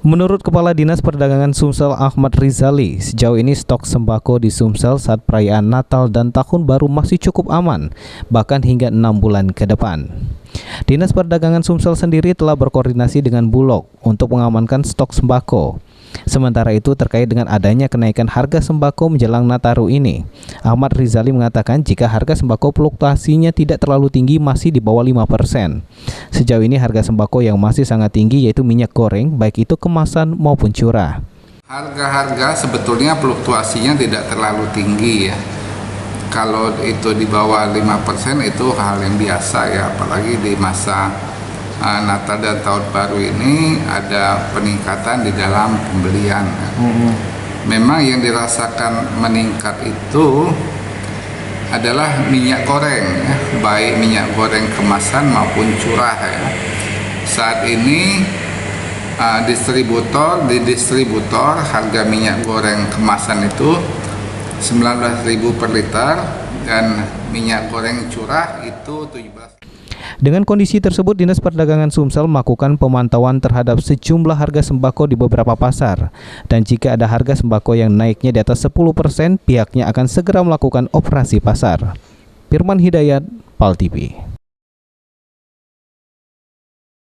Menurut Kepala Dinas Perdagangan Sumsel Ahmad Rizali, sejauh ini stok sembako di Sumsel saat perayaan Natal dan Tahun Baru masih cukup aman, bahkan hingga 6 bulan ke depan. Dinas Perdagangan Sumsel sendiri telah berkoordinasi dengan Bulog untuk mengamankan stok sembako. Sementara itu, terkait dengan adanya kenaikan harga sembako menjelang Nataru ini, Ahmad Rizali mengatakan jika harga sembako fluktuasinya tidak terlalu tinggi, masih di bawah 5%. Sejauh ini harga sembako yang masih sangat tinggi yaitu minyak goreng, baik itu kemasan maupun curah. Harga-harga sebetulnya fluktuasinya tidak terlalu tinggi ya. Kalau itu di bawah 5% itu hal yang biasa ya, apalagi di masa Natal dan Tahun Baru ini ada peningkatan di dalam pembelian. Memang yang dirasakan meningkat itu adalah minyak goreng ya, baik minyak goreng kemasan maupun curah ya. Saat ini di distributor harga minyak goreng kemasan itu 19.000 per liter dan minyak goreng curah itu 17. Dengan kondisi tersebut, Dinas Perdagangan Sumsel melakukan pemantauan terhadap sejumlah harga sembako di beberapa pasar. Dan jika ada harga sembako yang naiknya di atas 10%, pihaknya akan segera melakukan operasi pasar. Firman Hidayat, PAL TV.